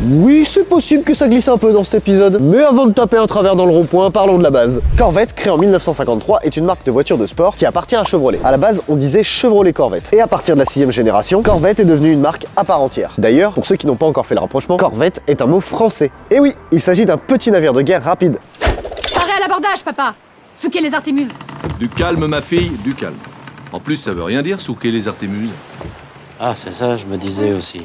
Oui, c'est possible que ça glisse un peu dans cet épisode, mais avant de taper un travers dans le rond-point, parlons de la base. Corvette, créée en 1953, est une marque de voitures de sport qui appartient à Chevrolet. À la base, on disait Chevrolet Corvette. Et à partir de la 6e génération, Corvette est devenue une marque à part entière. D'ailleurs, pour ceux qui n'ont pas encore fait le rapprochement, Corvette est un mot français. Et oui, il s'agit d'un petit navire de guerre rapide. Paré à l'abordage, papa! Souquez les artémuses! Du calme, ma fille, du calme. En plus, ça veut rien dire, souquer les artémuses. Ah, c'est ça, je me disais aussi.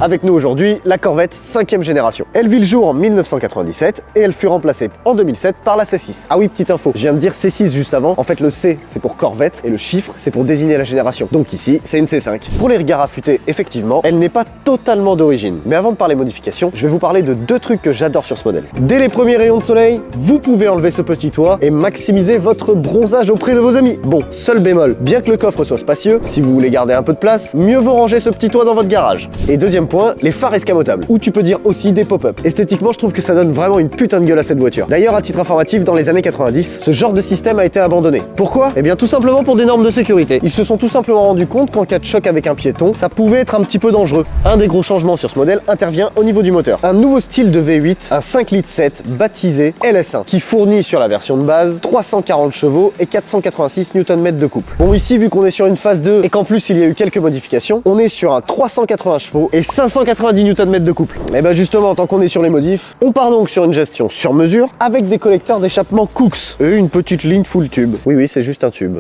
Avec nous aujourd'hui, la Corvette 5e génération. Elle vit le jour en 1997 et elle fut remplacée en 2007 par la C6. Ah oui, petite info, je viens de dire C6 juste avant. En fait, le C, c'est pour Corvette et le chiffre, c'est pour désigner la génération. Donc ici, c'est une C5. Pour les regards affûtés, effectivement, elle n'est pas totalement d'origine. Mais avant de parler modification, je vais vous parler de deux trucs que j'adore sur ce modèle. Dès les premiers rayons de soleil, vous pouvez enlever ce petit toit et maximiser votre bronzage auprès de vos amis. Bon, seul bémol, bien que le coffre soit spacieux, si vous voulez garder un peu de place, mieux vaut ranger ce petit toit dans votre garage. Et deuxième point, les phares escamotables, ou tu peux dire aussi des pop-up. Esthétiquement, je trouve que ça donne vraiment une putain de gueule à cette voiture. D'ailleurs, à titre informatif, dans les années 90, ce genre de système a été abandonné. Pourquoi? Eh bien, tout simplement pour des normes de sécurité. Ils se sont tout simplement rendus compte qu'en cas de choc avec un piéton, ça pouvait être un petit peu dangereux. Un des gros changements sur ce modèle intervient au niveau du moteur. Un nouveau style de V8, un 5,7 litres baptisé LS1, qui fournit sur la version de base 340 chevaux et 486 Nm de couple. Bon, ici, vu qu'on est sur une phase 2 et qu'en plus il y a eu quelques modifications, on est sur un 380 chevaux et 590 Nm de couple. Et ben justement, tant qu'on est sur les modifs, on part donc sur une gestion sur mesure avec des collecteurs d'échappement Cooks et une petite ligne full tube. Oui, oui, c'est juste un tube.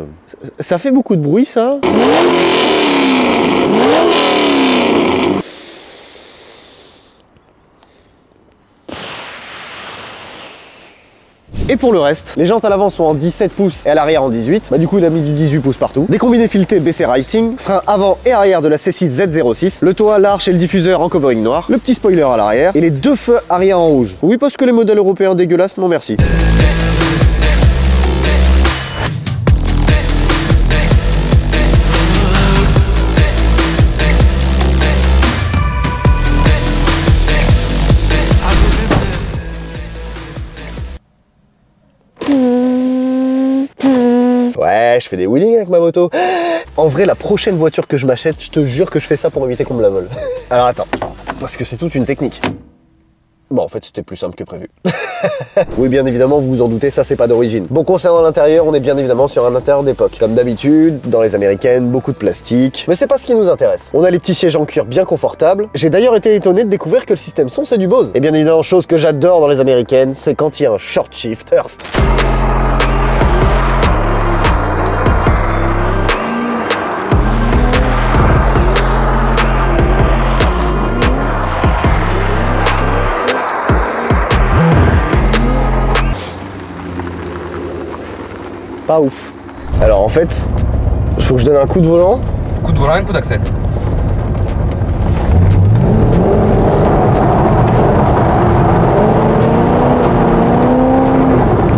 Ça fait beaucoup de bruit, ça? Et pour le reste, les jantes à l'avant sont en 17 pouces et à l'arrière en 18. Bah du coup, il a mis du 18 pouces partout. Des combinés filetés BC Racing, frein avant et arrière de la C6 Z06, le toit, l'arche et le diffuseur en covering noir, le petit spoiler à l'arrière et les deux feux arrière en rouge. Oui, parce que les modèles européens dégueulasses, non merci. Ouais, je fais des wheelings avec ma moto. En vrai, la prochaine voiture que je m'achète, je te jure que je fais ça pour éviter qu'on me la vole. Alors attends, parce que c'est toute une technique. Bon, en fait, c'était plus simple que prévu. Oui, bien évidemment, vous vous en doutez, ça, c'est pas d'origine. Bon, concernant l'intérieur, on est bien évidemment sur un intérieur d'époque. Comme d'habitude, dans les américaines, beaucoup de plastique. Mais c'est pas ce qui nous intéresse. On a les petits sièges en cuir bien confortables. J'ai d'ailleurs été étonné de découvrir que le système son, c'est du Bose. Et bien évidemment, chose que j'adore dans les américaines, c'est quand il y a un short shift Hurst. Pas ouf. Alors en fait, il faut que je donne un coup de volant. Coup de volant et un coup d'accel.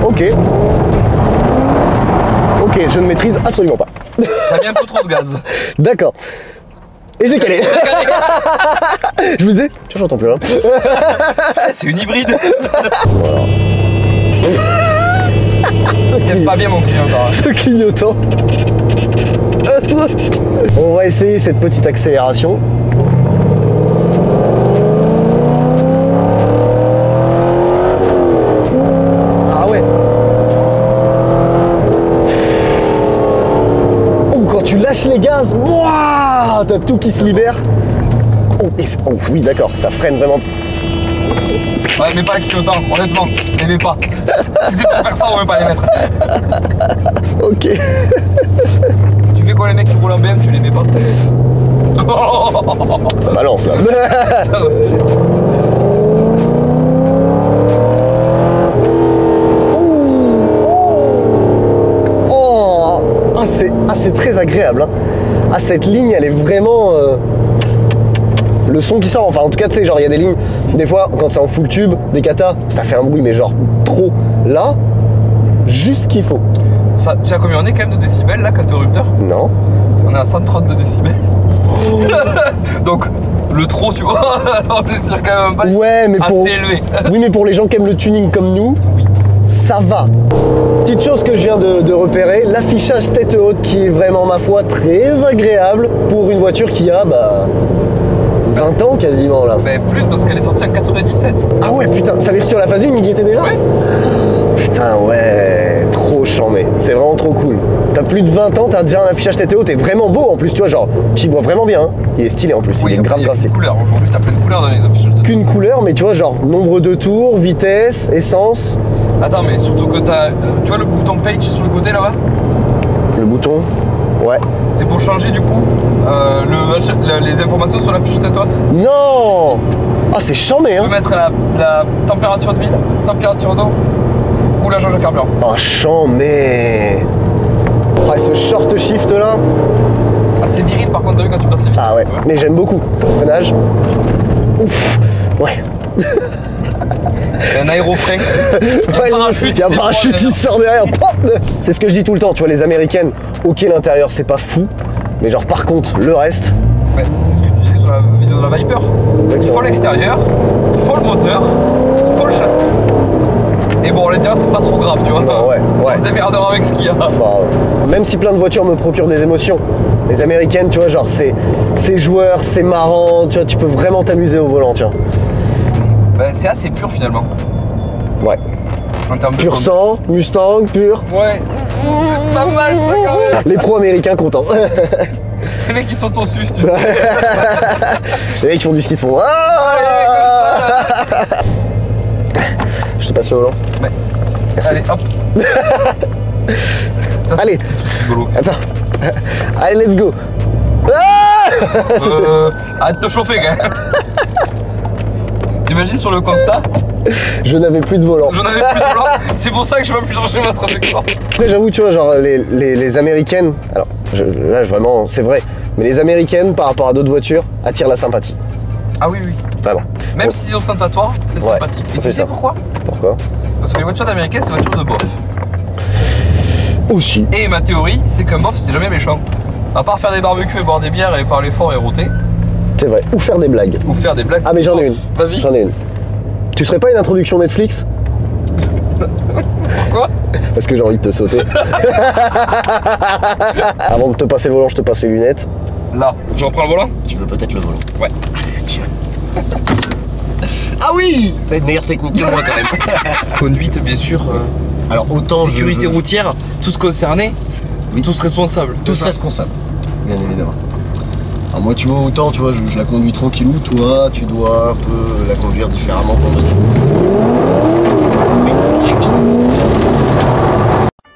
Ok. Ok, je ne maîtrise absolument pas. T'as mis un peu trop de gaz. D'accord. Et j'ai calé. Je me disais, tiens, j'entends plus rien. C'est une hybride. J'aime pas bien mon clignotant. Ce clignotant. On va essayer cette petite accélération. Ah ouais. Oh, quand tu lâches les gaz, t'as tout qui se libère. Oh, oh oui, d'accord, ça freine vraiment. Ouais, mais pas le clignotant, honnêtement, les mets pas. Si c'est pour faire ça, on veut pas les mettre. Ok. Tu fais quoi les mecs qui roulent en BM, tu les mets pas. Ça balance là. Ah, c'est très agréable. Hein. Ah, cette ligne, elle est vraiment... Le son qui sort, enfin en tout cas tu sais, genre il y a des lignes, des fois quand c'est en full tube, des katas, ça fait un bruit mais genre trop. Là, juste ce qu'il faut. Ça, tu as combien on est quand même de décibels là quand t'es au rupteur? Non. On est à 132 décibels. Donc le trop tu vois, on est sur quand même pas ouais, mais assez pour... élevé. Oui mais pour les gens qui aiment le tuning comme nous, oui. Ça va. Petite chose que je viens de repérer, l'affichage tête haute qui est vraiment ma foi très agréable pour une voiture qui a 20 ans quasiment là. Mais plus parce qu'elle est sortie en 97. Ah ouais, putain, ça veut dire sur la phase 1, il y était déjà? Ouais. Putain, ouais, trop chambé. C'est vraiment trop cool. T'as plus de 20 ans, t'as déjà un affichage TTO, t'es vraiment beau en plus, tu vois, genre, tu vois vraiment bien. Hein. Il est stylé en plus, Oui, il est grave il y a grave. une couleur. Aujourd'hui, t'as plein de couleurs dans les affichages. Qu'une couleur, mais tu vois, genre, nombre de tours, vitesse, essence. Attends, mais surtout que t'as. Tu vois le bouton page sur le côté là-bas? Le bouton, ouais. C'est pour changer du coup les informations sur la fiche de tête. Non! Ah, c'est chambé, Tu hein. peux mettre la température d'huile, température d'eau ou la jauge à carburant. Oh, chambé. Ah, ce short shift là. Ah, c'est viril par contre, t'as vu quand tu passes les vitesses. Ah ouais, mais j'aime beaucoup. Freinage. Ouf. Ouais. C'est un aérofrein. Il y a un parachute qui sort derrière. C'est ce que je dis tout le temps, tu vois, les américaines, ok, l'intérieur c'est pas fou, mais genre par contre, le reste. Ouais, c'est ce que tu disais sur la vidéo de la Viper. Exactement. Il faut l'extérieur, il faut le moteur, il faut le châssis. Et bon, l'intérieur c'est pas trop grave, tu vois. Non, ouais. On se démerdera avec ce qu'il y a. Bah, même si plein de voitures me procurent des émotions, les américaines, tu vois, genre c'est joueur, c'est marrant, tu vois, tu peux vraiment t'amuser au volant, tu vois. Bah, c'est assez pur finalement. Ouais. En termes de Pur sang, Mustang, pur. Ouais. C'est pas mal ça quand même. Les pros américains contents. Les mecs qui sont au sus, tu sais. Les mecs qui font du ski de fond. Je te passe le volant. Ouais. Merci. Allez, hop. Ça, c'est Allez. un petit truc rigolo. Attends. Allez, let's go. Arrête de te chauffer quand même. T'imagines sur le constat, Je n'avais plus de volant. j'en avais plus de volant, c'est pour ça que je vais plus changer ma trajectoire. Après, j'avoue, tu vois, genre les américaines, alors là vraiment, c'est vrai, mais les américaines par rapport à d'autres voitures attirent la sympathie. Ah oui, oui. Vraiment. Même Bon, si c'est ostentatoire, c'est Ouais, sympathique. Et c'est tu sais ça. pourquoi? Pourquoi? Parce que les voitures d'américaines, c'est des voitures de bof. Aussi. Et ma théorie, c'est qu'un bof, c'est jamais méchant. À part faire des barbecues et boire des bières et parler fort et rôter, C'est vrai. Ou faire des blagues. ou faire des blagues. Ah, mais j'en ai bof. une. Vas-y. J'en ai une. Tu serais pas une introduction Netflix? Pourquoi? Parce que j'ai envie de te sauter. Avant de te passer le volant, je te passe les lunettes. Là, je reprends le volant. Tu veux peut-être le volant? Ouais. Tiens. Ah oui! T'as une meilleure technique que moi quand même. Conduite, bien sûr. Alors autant Sécurité routière, tous concernés, Oui. tous responsables. tous responsables, bien évidemment. Alors moi tu vois autant, tu vois, je la conduis tranquillou, toi tu dois un peu la conduire différemment qu'on va dire. Oui, par exemple.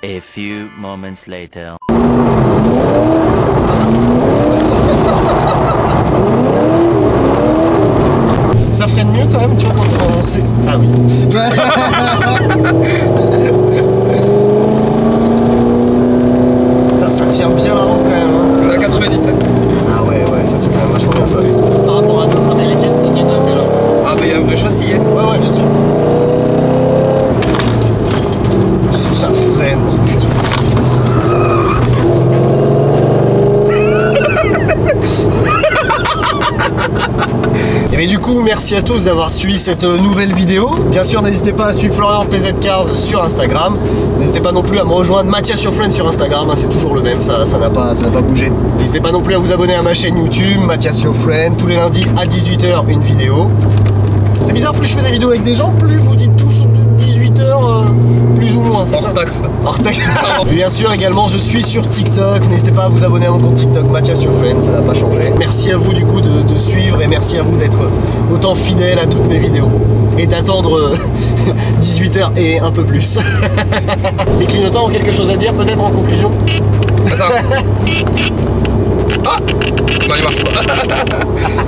A few moments later. Ça freine mieux quand même, tu vois, quand t'es dans C. Ah oui. Putain, ça tient bien la route quand même, hein. On a 97. Ah ouais, ça tient quand même vachement bien, pas. Par rapport à d'autres américaines, ça tient quand même bien la route. Ah, bah il y a un vrai châssis, hein. Ouais, bien sûr. Ça freine, oh putain. Et bien du coup, merci à tous d'avoir suivi cette nouvelle vidéo. Bien sûr, n'hésitez pas à suivre Florian PZ Cars sur Instagram. N'hésitez pas non plus à me rejoindre Mathias Your Friend sur Instagram, hein, c'est toujours le même, ça n'a pas bougé. N'hésitez pas non plus à vous abonner à ma chaîne YouTube, Mathias Your Friend, tous les lundis à 18 h une vidéo. C'est bizarre, plus je fais des vidéos avec des gens, plus vous dites tous 18 h plus ou moins, c'est ça? Hors taxe. Hors taxe. Et bien sûr, également, je suis sur TikTok. N'hésitez pas à vous abonner à mon compte TikTok, Mathias Your Friend, ça n'a pas changé. Merci à vous du coup de suivre et merci à vous d'être autant fidèle à toutes mes vidéos et d'attendre 18 h et un peu plus. Les clignotants ont quelque chose à dire peut-être en conclusion? Attends. Ah, non, il marche pas.